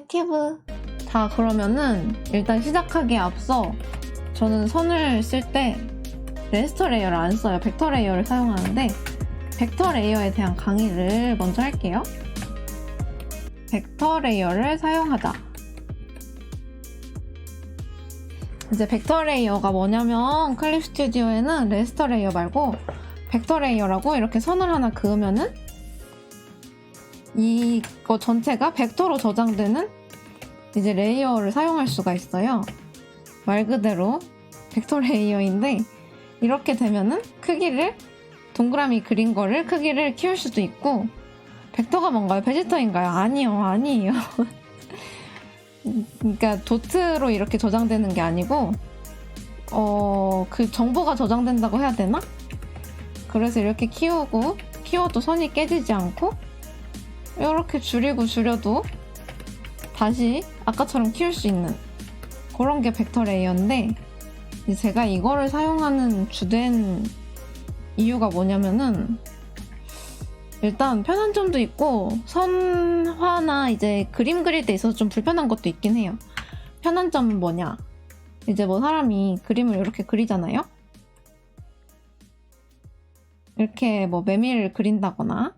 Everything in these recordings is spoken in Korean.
튜브. 자, 그러면은 일단 시작하기에 앞서 저는 선을 쓸 때 레스터 레이어를 안 써요. 벡터 레이어를 사용하는데 벡터 레이어에 대한 강의를 먼저 할게요. 벡터 레이어를 사용하자. 이제 벡터 레이어가 뭐냐면 클립 스튜디오에는 레스터 레이어 말고 벡터 레이어라고 이렇게 선을 하나 그으면은 이거 전체가 벡터로 저장되는 이제 레이어를 사용할 수가 있어요. 말 그대로 벡터 레이어인데 이렇게 되면은 크기를 동그라미 그린 거를 크기를 키울 수도 있고. 벡터가 뭔가요? 베지터인가요? 아니에요. 그러니까 도트로 이렇게 저장되는 게 아니고 그 정보가 저장된다고 해야 되나? 그래서 이렇게 키워도 선이 깨지지 않고 이렇게 줄이고 줄여도 다시 아까처럼 키울 수 있는 그런 게 벡터 레이어인데, 제가 이거를 사용하는 주된 이유가 뭐냐면은 일단 편한 점도 있고 선화나 이제 그림 그릴 때 있어서 좀 불편한 것도 있긴 해요. 편한 점은 뭐냐, 이제 뭐 사람이 그림을 이렇게 그리잖아요. 이렇게 뭐 메밀을 그린다거나,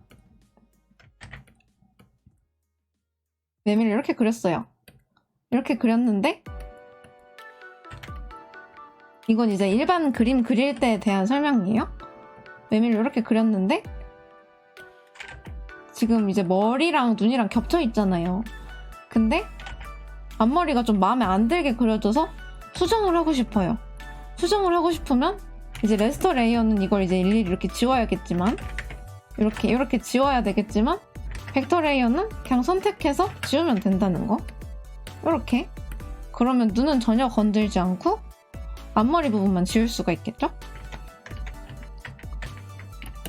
메밀을 이렇게 그렸어요. 이렇게 그렸는데 이건 이제 일반 그림 그릴 때에 대한 설명이에요. 메밀을 이렇게 그렸는데 지금 이제 머리랑 눈이랑 겹쳐 있잖아요. 근데 앞머리가 좀 마음에 안 들게 그려져서 수정을 하고 싶어요. 수정을 하고 싶으면 이제 레스터 레이어는 이걸 이제 일일이 이렇게 지워야겠지만, 이렇게 지워야 되겠지만, 벡터 레이어는 그냥 선택해서 지우면 된다는 거. 이렇게. 그러면 눈은 전혀 건들지 않고 앞머리 부분만 지울 수가 있겠죠?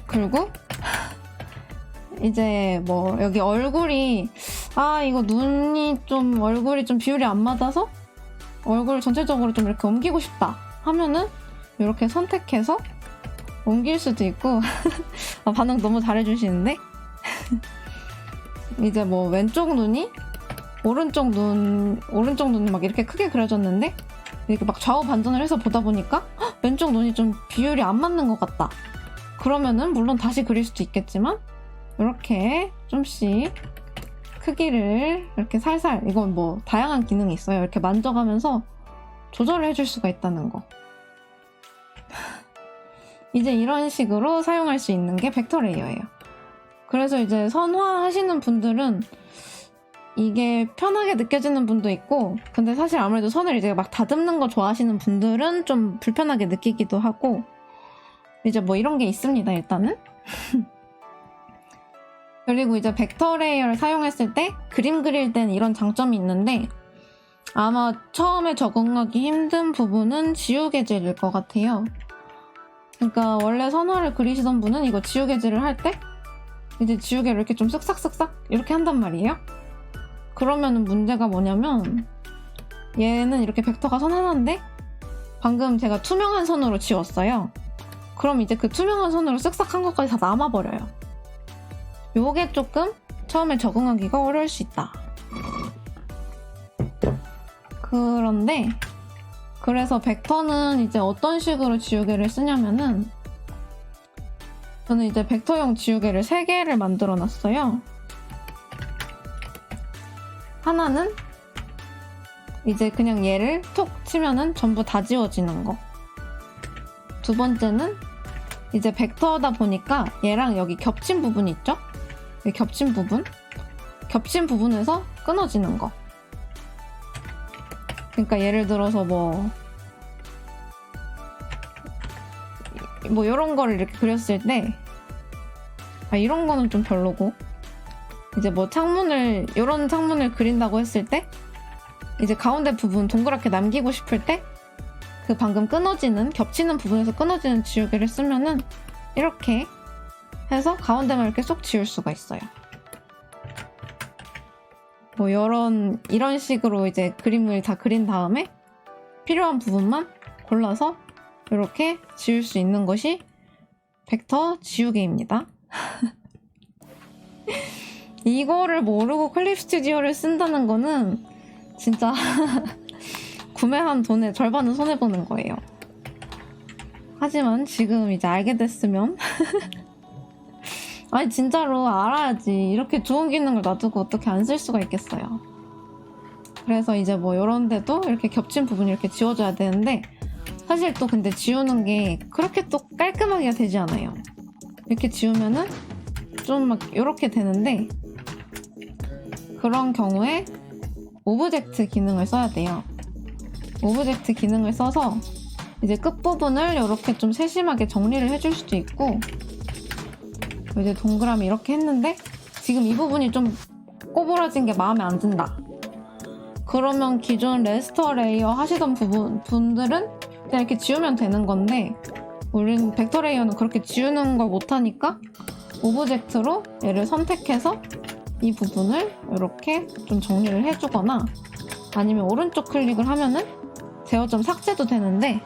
그리고 이제 뭐 여기 얼굴이 이거 얼굴이 좀 비율이 안 맞아서 얼굴을 전체적으로 좀 이렇게 옮기고 싶다 하면은 이렇게 선택해서 옮길 수도 있고. 반응 너무 잘해주시는데? 이제 뭐 왼쪽 눈이 오른쪽 눈이 막 이렇게 크게 그려졌는데 이렇게 막 좌우 반전을 해서 보다 보니까 왼쪽 눈이 좀 비율이 안 맞는 것 같다. 그러면은 물론 다시 그릴 수도 있겠지만 이렇게 좀씩 크기를 이렇게 살살, 이건 뭐 다양한 기능이 있어요. 이렇게 만져가면서 조절을 해줄 수가 있다는 거. 이제 이런 식으로 사용할 수 있는 게 벡터 레이어예요. 그래서 이제 선화 하시는 분들은 이게 편하게 느껴지는 분도 있고, 근데 사실 아무래도 선을 이제 막 다듬는 거 좋아하시는 분들은 좀 불편하게 느끼기도 하고, 이제 뭐 이런 게 있습니다, 일단은. 그리고 이제 벡터 레이어를 사용했을 때 그림 그릴 땐 이런 장점이 있는데, 아마 처음에 적응하기 힘든 부분은 지우개질일 것 같아요. 그러니까 원래 선화를 그리시던 분은 이거 지우개질을 할 때 이제 지우개를 이렇게 좀 쓱싹쓱싹 이렇게 한단 말이에요. 그러면은 문제가 뭐냐면 얘는 이렇게 벡터가 선 하나인데 방금 제가 투명한 선으로 지웠어요. 그럼 이제 그 투명한 선으로 쓱싹 한 것까지 다 남아버려요. 요게 조금 처음에 적응하기가 어려울 수 있다. 그런데 그래서 벡터는 이제 어떤 식으로 지우개를 쓰냐면은, 저는 이제 벡터용 지우개를 3개를 만들어 놨어요. 하나는 이제 그냥 얘를 톡 치면은 전부 다 지워지는 거. 두 번째는 이제 벡터다 보니까 얘랑 여기 겹친 부분이 있죠? 이 겹친 부분에서 끊어지는 거. 그러니까 예를 들어서 뭐 이런 거를 이렇게 그렸을 때 이런 거는 좀 별로고, 이제 뭐 이런 창문을 그린다고 했을 때 이제 가운데 부분 동그랗게 남기고 싶을 때 그 방금 겹치는 부분에서 끊어지는 지우개를 쓰면은 이렇게 해서 가운데만 이렇게 쏙 지울 수가 있어요. 뭐 이런 식으로 이제 그림을 다 그린 다음에 필요한 부분만 골라서 이렇게 지울 수 있는 것이 벡터 지우개입니다. 이거를 모르고 클립 스튜디오를 쓴다는 거는 진짜 구매한 돈의 절반은 손해보는 거예요. 하지만 지금 이제 알게 됐으면 아니 진짜로 알아야지. 이렇게 좋은 기능을 놔두고 어떻게 안 쓸 수가 있겠어요. 그래서 이제 뭐 이런 데도 이렇게 겹친 부분이 이렇게 지워줘야 되는데 사실 또 근데 지우는 게 그렇게 또 깔끔하게 되지 않아요. 이렇게 지우면은 좀 막 이렇게 되는데 그런 경우에 오브젝트 기능을 써야 돼요. 오브젝트 기능을 써서 이제 끝부분을 이렇게 좀 세심하게 정리를 해줄 수도 있고 이제 동그라미 이렇게 했는데 지금 이 부분이 좀 꼬부라진 게 마음에 안 든다. 그러면 기존 레스터 레이어 하시던 분들은 그냥 이렇게 지우면 되는 건데 우린 벡터 레이어는 그렇게 지우는 걸 못하니까 오브젝트로 얘를 선택해서 이 부분을 이렇게 좀 정리를 해주거나 아니면 오른쪽 클릭을 하면은 제어점 삭제도 되는데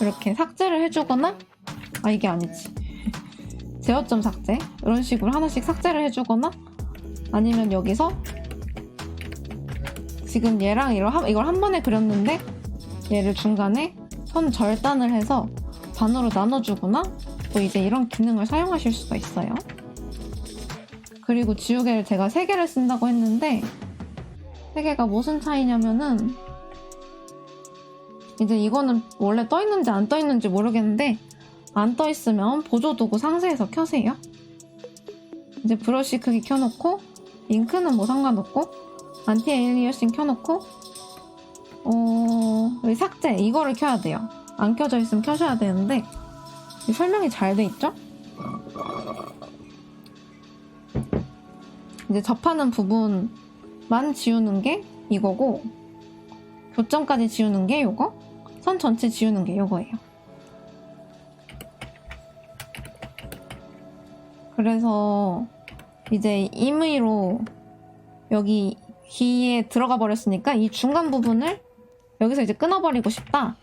이렇게 삭제를 해주거나 이게 아니지 제어점 삭제 이런 식으로 하나씩 삭제를 해주거나 아니면 여기서 지금 얘랑 이걸 한 번에 그렸는데 얘를 중간에 선 절단을 해서 반으로 나눠주거나 또 이제 이런 기능을 사용하실 수가 있어요. 그리고 지우개를 제가 3개를 쓴다고 했는데 3개가 무슨 차이냐면은 이제 이거는 원래 떠있는지 안 떠있는지 모르겠는데 안 떠있으면 보조도구 상세에서 켜세요. 이제 브러쉬 크기 켜놓고 잉크는 뭐 상관없고 안티 에일리어싱 켜놓고 여기 삭제 이거를 켜야 돼요. 안 켜져 있으면 켜셔야 되는데 설명이 잘 돼 있죠? 이제 접하는 부분만 지우는 게 이거고 교점까지 지우는 게 요거 선 전체 지우는 게 요거예요. 그래서 이제 임의로 여기 귀에 들어가 버렸으니까 이 중간 부분을 여기서 이제 끊어버리고 싶다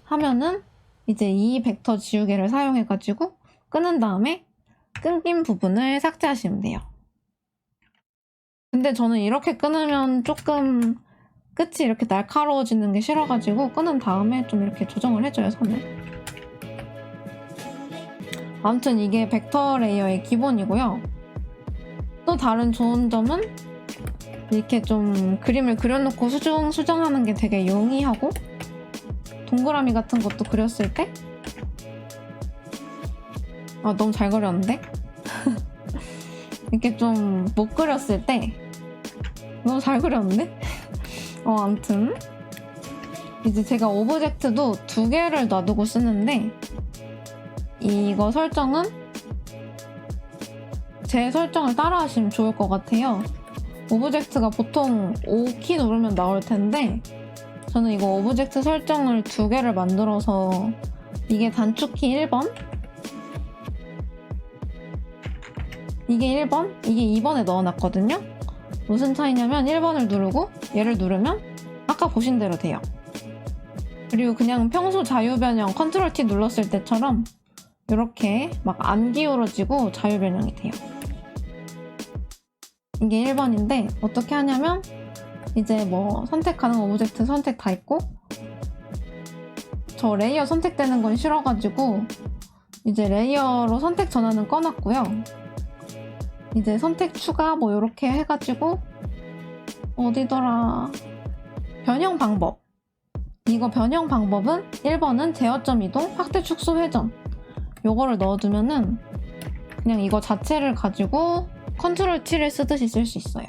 하면은 이제 이 벡터 지우개를 사용해가지고 끊은 다음에 끊긴 부분을 삭제하시면 돼요. 근데 저는 이렇게 끊으면 조금 끝이 이렇게 날카로워지는 게 싫어가지고 끊은 다음에 좀 이렇게 조정을 해줘요, 선을. 아무튼 이게 벡터 레이어의 기본이고요. 또 다른 좋은 점은 이렇게 좀 그림을 그려놓고 수정하는 게 되게 용이하고 동그라미 같은 것도 그렸을 때 너무 잘 그렸는데? 이렇게 좀 못 그렸을 때 너무 잘 그렸는데? 아무튼 이제 제가 오브젝트도 2개를 놔두고 쓰는데 이거 설정은 제 설정을 따라 하시면 좋을 것 같아요. 오브젝트가 보통 5키 누르면 나올 텐데 저는 이거 오브젝트 설정을 2개를 만들어서 이게 단축키 1번 이게 1번 이게 2번에 넣어놨거든요. 무슨 차이냐면 1번을 누르고 얘를 누르면 아까 보신 대로 돼요. 그리고 그냥 평소 자유변형 컨트롤 T 눌렀을 때처럼 이렇게 막 안 기울어지고 자유변형이 돼요. 이게 1번인데 어떻게 하냐면 이제 뭐 선택 가능 오브젝트 선택 다 있고 저 레이어 선택되는 건 싫어가지고 이제 레이어로 선택 전환은 꺼놨고요. 이제 선택 추가 뭐 이렇게 해가지고 어디더라 변형 방법 이거 변형 방법은 1번은 제어점 이동 확대 축소 회전 요거를 넣어두면은 그냥 이거 자체를 가지고 컨트롤 T를 쓰듯이 쓸 수 있어요.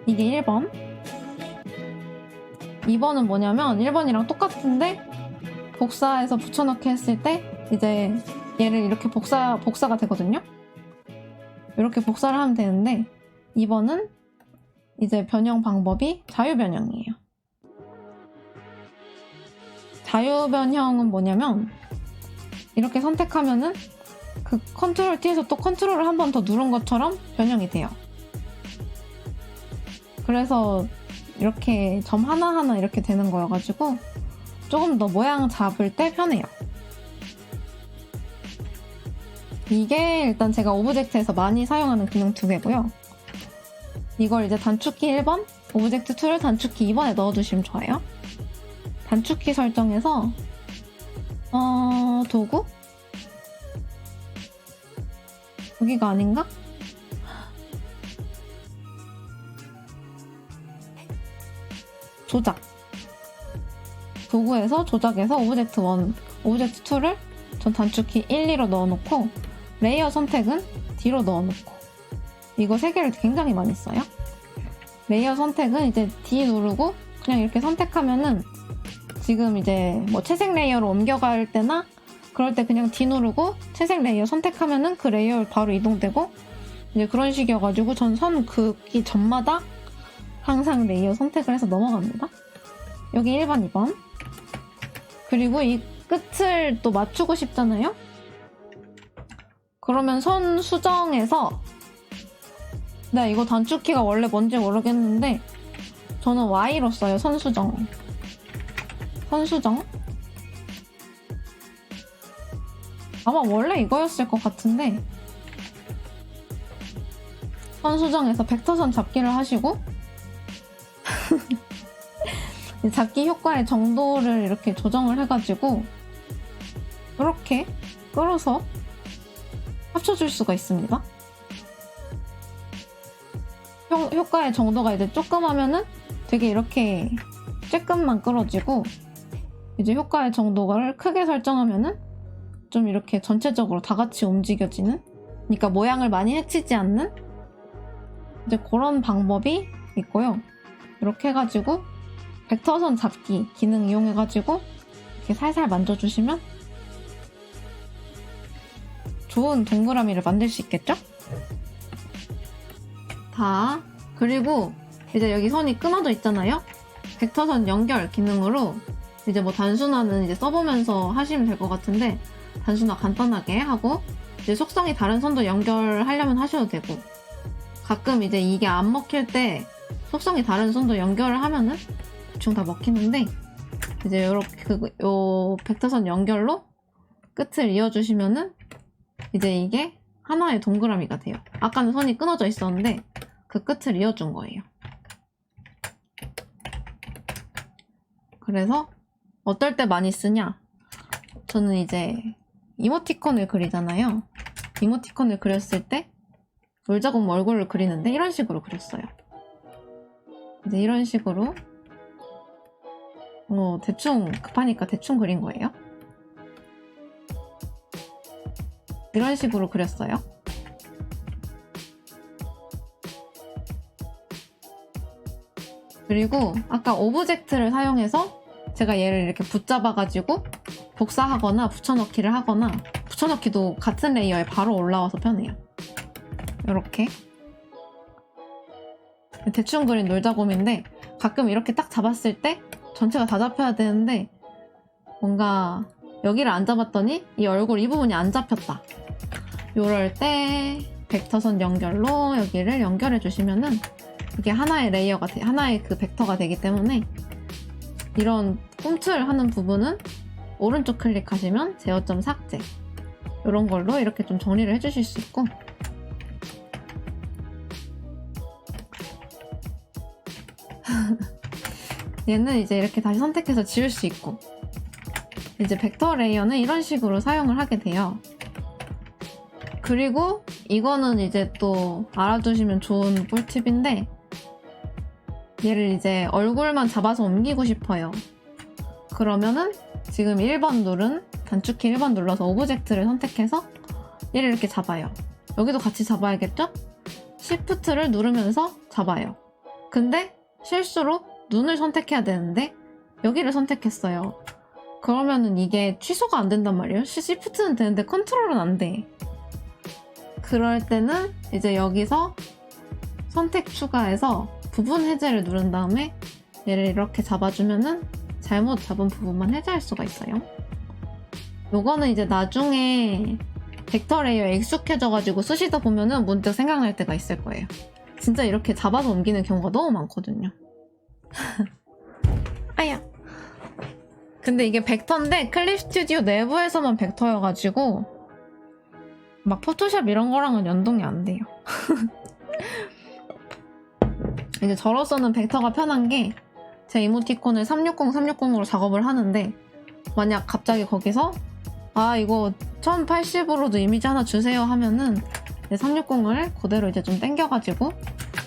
이게 1번 2번은 뭐냐면 1번이랑 똑같은데 복사해서 붙여넣기 했을 때 이제 얘를 이렇게 복사가 되거든요. 이렇게 복사를 하면 되는데 2번은 이제 변형 방법이 자유변형이에요. 자유변형은 뭐냐면 이렇게 선택하면은 그 컨트롤 T에서 또 컨트롤을 한 번 더 누른 것처럼 변형이 돼요. 그래서 이렇게 점 하나하나 이렇게 되는 거여가지고 조금 더 모양 잡을 때 편해요. 이게 일단 제가 오브젝트에서 많이 사용하는 기능 두 개고요. 이걸 이제 단축키 1번, 오브젝트 2를 단축키 2번에 넣어두시면 좋아요. 단축키 설정에서 도구? 여기가 아닌가? 조작. 도구에서 조작에서 오브젝트 1, 오브젝트 2를 전 단축키 1, 2로 넣어놓고 레이어 선택은 D로 넣어놓고 이거 세 개를 굉장히 많이 써요. 레이어 선택은 이제 D 누르고 그냥 이렇게 선택하면은 지금 이제 뭐 채색 레이어로 옮겨갈 때나 그럴 때 그냥 D 누르고 채색 레이어 선택하면은 그 레이어 바로 이동되고 이제 그런 식이어가지고 전 선 긋기 전마다 항상 레이어 선택을 해서 넘어갑니다. 여기 1번, 2번. 그리고 이 끝을 또 맞추고 싶잖아요? 그러면 선 수정에서 네, 이거 단축키가 원래 뭔지 모르겠는데 저는 Y로 써요. 선 수정. 선 수정. 아마 원래 이거였을 것 같은데 선 수정에서 벡터선 잡기를 하시고 잡기 효과의 정도를 이렇게 조정을 해가지고 이렇게 끌어서 합쳐줄 수가 있습니다. 효과의 정도가 이제 조금 하면은 되게 이렇게 쬐끔만 끌어지고 이제 효과의 정도를 크게 설정하면은 좀 이렇게 전체적으로 다 같이 움직여지는, 그러니까 모양을 많이 해치지 않는 이제 그런 방법이 있고요. 이렇게 해가지고 벡터선 잡기 기능 이용해가지고 이렇게 살살 만져주시면 좋은 동그라미를 만들 수 있겠죠? 다. 그리고 이제 여기 선이 끊어져 있잖아요? 벡터선 연결 기능으로 이제 뭐 단순화는 이제 써보면서 하시면 될 것 같은데 단순화 간단하게 하고 이제 속성이 다른 선도 연결하려면 하셔도 되고 가끔 이제 이게 안 먹힐 때 속성이 다른 선도 연결을 하면은 대충 다 먹히는데 이제 요렇게 요 벡터선 연결로 끝을 이어주시면은 이제 이게 하나의 동그라미가 돼요. 아까는 선이 끊어져 있었는데 그 끝을 이어준 거예요. 그래서 어떨 때 많이 쓰냐? 저는 이제 이모티콘을 그리잖아요. 이모티콘을 그렸을 때 놀자공 얼굴을 그리는데 이런 식으로 그렸어요. 이제 이런 식으로 대충 급하니까 대충 그린 거예요. 이런 식으로 그렸어요. 그리고 아까 오브젝트를 사용해서 제가 얘를 이렇게 붙잡아가지고 복사하거나 붙여넣기를 하거나 붙여넣기도 같은 레이어에 바로 올라와서 편해요. 이렇게 대충 그린 놀자곰인데 가끔 이렇게 딱 잡았을 때 전체가 다 잡혀야 되는데 뭔가 여기를 안 잡았더니 이 얼굴 이 부분이 안 잡혔다. 이럴 때 벡터선 연결로 여기를 연결해 주시면은 이게 하나의 레이어가 하나의 그 벡터가 되기 때문에 이런 꿈틀하는 부분은 오른쪽 클릭하시면 제어점 삭제 이런 걸로 이렇게 좀 정리를 해주실 수 있고 얘는 이제 이렇게 다시 선택해서 지울 수 있고 이제 벡터 레이어는 이런 식으로 사용을 하게 돼요. 그리고 이거는 이제 또 알아두시면 좋은 꿀팁인데 얘를 이제 얼굴만 잡아서 옮기고 싶어요. 그러면은 지금 1번 누른 단축키 1번 눌러서 오브젝트를 선택해서 얘를 이렇게 잡아요. 여기도 같이 잡아야겠죠? Shift를 누르면서 잡아요. 근데 실수로 눈을 선택해야 되는데 여기를 선택했어요. 그러면은 이게 취소가 안 된단 말이에요. Shift는 되는데 컨트롤은 안 돼. 그럴 때는 이제 여기서 선택 추가해서 부분 해제를 누른 다음에 얘를 이렇게 잡아주면은 잘못 잡은 부분만 해제할 수가 있어요. 요거는 이제 나중에 벡터 레이어에 익숙해져가지고 쓰시다 보면은 문득 생각날 때가 있을 거예요. 진짜 이렇게 잡아서 옮기는 경우가 너무 많거든요. 아야. 근데 이게 벡터인데 클립 스튜디오 내부에서만 벡터여가지고 막 포토샵 이런 거랑은 연동이 안 돼요. 이제 저로서는 벡터가 편한 게 제 이모티콘을 360, 360으로 작업을 하는데 만약 갑자기 거기서 아 이거 1080으로도 이미지 하나 주세요 하면은 360을 그대로 이제 좀 당겨가지고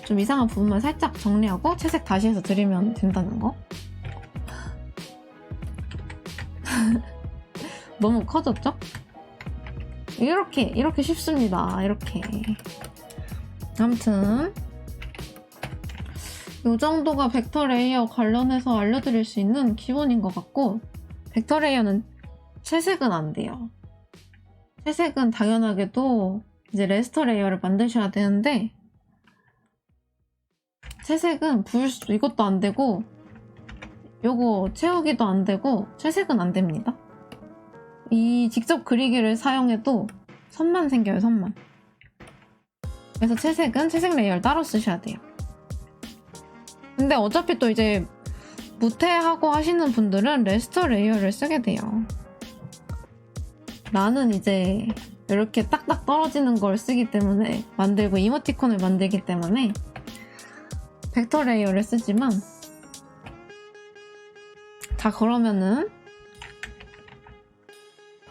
좀 이상한 부분만 살짝 정리하고 채색 다시 해서 드리면 된다는 거. 너무 커졌죠? 이렇게 쉽습니다. 이렇게. 아무튼 이 정도가 벡터 레이어 관련해서 알려드릴 수 있는 기본인 것 같고, 벡터 레이어는 채색은 안 돼요. 채색은 당연하게도 이제 레스터 레이어를 만드셔야 되는데, 채색은 이것도 안 되고 요거 채우기도 안 되고 채색은 안 됩니다. 이 직접 그리기를 사용해도 선만 생겨요. 선만. 그래서 채색은 채색 레이어를 따로 쓰셔야 돼요. 근데 어차피 또 이제 무태하고 하시는 분들은 레스터 레이어를 쓰게 돼요. 나는 이제 이렇게 딱딱 떨어지는 걸 쓰기 때문에 만들고 이모티콘을 만들기 때문에 벡터 레이어를 쓰지만, 자 그러면은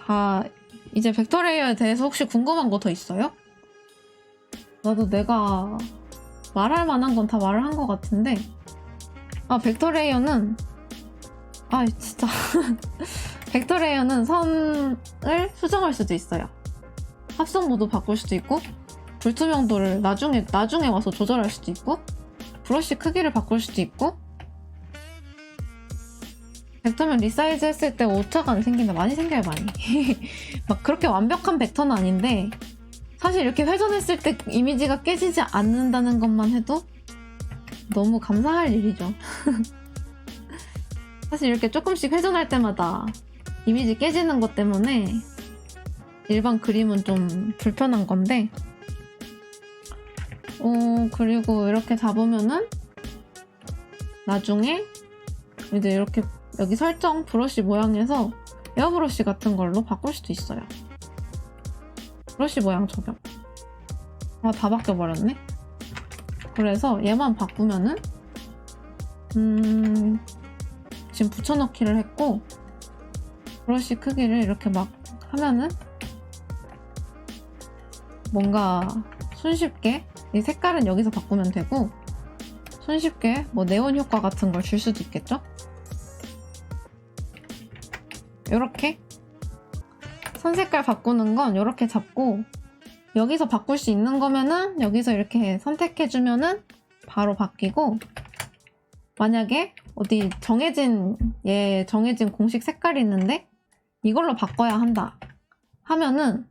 다 이제 벡터 레이어에 대해서 혹시 궁금한 거 더 있어요? 나도 내가 말할 만한 건 다 말을 한 것 같은데, 벡터 레이어는 진짜 벡터 레이어는 선을 수정할 수도 있어요. 합성 모드 바꿀 수도 있고, 불투명도를 나중에 와서 조절할 수도 있고, 브러쉬 크기를 바꿀 수도 있고, 벡터면 리사이즈 했을 때 오차가 안 생긴다. 많이 생겨요, 많이. 막 그렇게 완벽한 벡터는 아닌데, 사실 이렇게 회전했을 때 이미지가 깨지지 않는다는 것만 해도 너무 감사할 일이죠. 사실 이렇게 조금씩 회전할 때마다 이미지 깨지는 것 때문에 일반 그림은 좀 불편한 건데, 그리고 이렇게 잡으면은 나중에 이제 이렇게 여기 설정 브러쉬 모양에서 에어브러쉬 같은 걸로 바꿀 수도 있어요. 브러쉬 모양 적용. 다 바뀌어버렸네. 그래서 얘만 바꾸면은 지금 붙여넣기를 했고, 브러쉬 크기를 이렇게 막 하면은 뭔가 손쉽게, 이 색깔은 여기서 바꾸면 되고 손쉽게 뭐 네온 효과 같은 걸 줄 수도 있겠죠? 이렇게 선 색깔 바꾸는 건 이렇게 잡고, 여기서 바꿀 수 있는 거면은 여기서 이렇게 선택해주면은 바로 바뀌고, 만약에 어디 정해진 공식 색깔이 있는데 이걸로 바꿔야 한다 하면은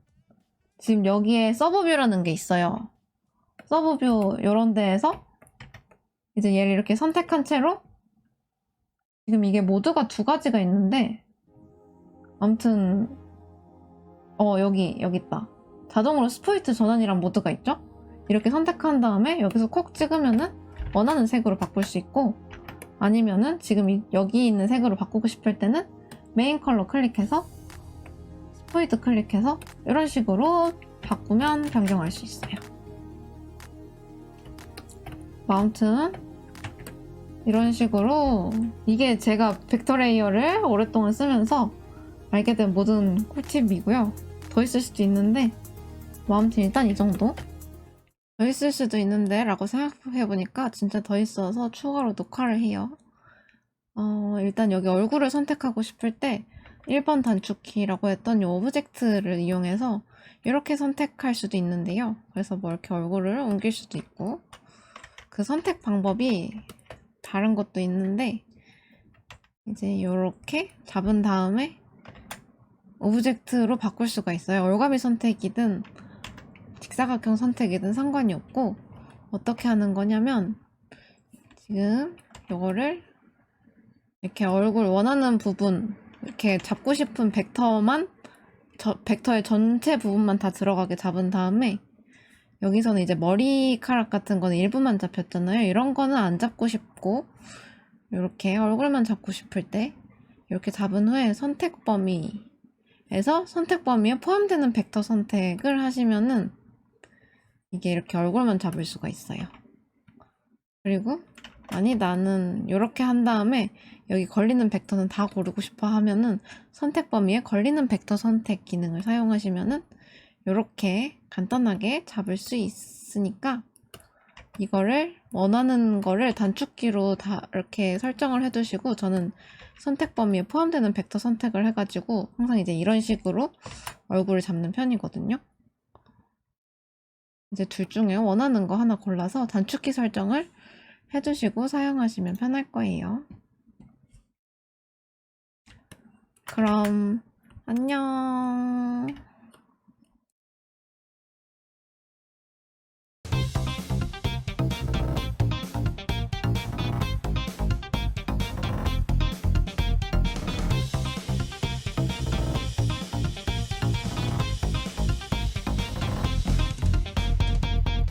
지금 여기에 서브뷰라는 게 있어요. 서브뷰 이런 데에서 이제 얘를 이렇게 선택한 채로, 지금 이게 모드가 2가지가 있는데, 아무튼 여기 있다. 자동으로 스포이트 전환이란 모드가 있죠? 이렇게 선택한 다음에 여기서 콕 찍으면은 원하는 색으로 바꿀 수 있고, 아니면은 지금 여기 있는 색으로 바꾸고 싶을 때는 메인 컬러 클릭해서 스포이트 클릭해서 이런 식으로 바꾸면 변경할 수 있어요. 아무튼 이런 식으로, 이게 제가 벡터 레이어를 오랫동안 쓰면서 알게 된 모든 꿀팁이고요. 더 있을 수도 있는데, 아무튼 일단 이 정도. 더 있을 수도 있는데 라고 생각해보니까 진짜 더 있어서 추가로 녹화를 해요. 일단 여기 얼굴을 선택하고 싶을 때 1번 단축키라고 했던 이 오브젝트를 이용해서 이렇게 선택할 수도 있는데요. 그래서 뭐 이렇게 얼굴을 옮길 수도 있고, 그 선택 방법이 다른 것도 있는데, 이제 이렇게 잡은 다음에 오브젝트로 바꿀 수가 있어요. 올가미 선택이든 직사각형 선택이든 상관이 없고, 어떻게 하는 거냐면 지금 이거를 이렇게 얼굴 원하는 부분, 이렇게 잡고 싶은 벡터의 전체 부분만 다 들어가게 잡은 다음에, 여기서는 이제 머리카락 같은 거는 일부만 잡혔잖아요. 이런 거는 안 잡고 싶고, 이렇게 얼굴만 잡고 싶을 때 이렇게 잡은 후에 선택 범위 에서 선택 범위에 포함되는 벡터 선택을 하시면은 이게 이렇게 얼굴만 잡을 수가 있어요. 그리고 아니 나는 이렇게 한 다음에 여기 걸리는 벡터는 다 고르고 싶어 하면은 선택 범위에 걸리는 벡터 선택 기능을 사용하시면은 이렇게 간단하게 잡을 수 있으니까 이거를 원하는 거를 단축키로 다 이렇게 설정을 해두시고, 저는 선택 범위에 포함되는 벡터 선택을 해가지고 항상 이제 이런 식으로 얼굴을 잡는 편이거든요. 이제 둘 중에 원하는 거 하나 골라서 단축키 설정을 해두시고 사용하시면 편할 거예요. 그럼 안녕.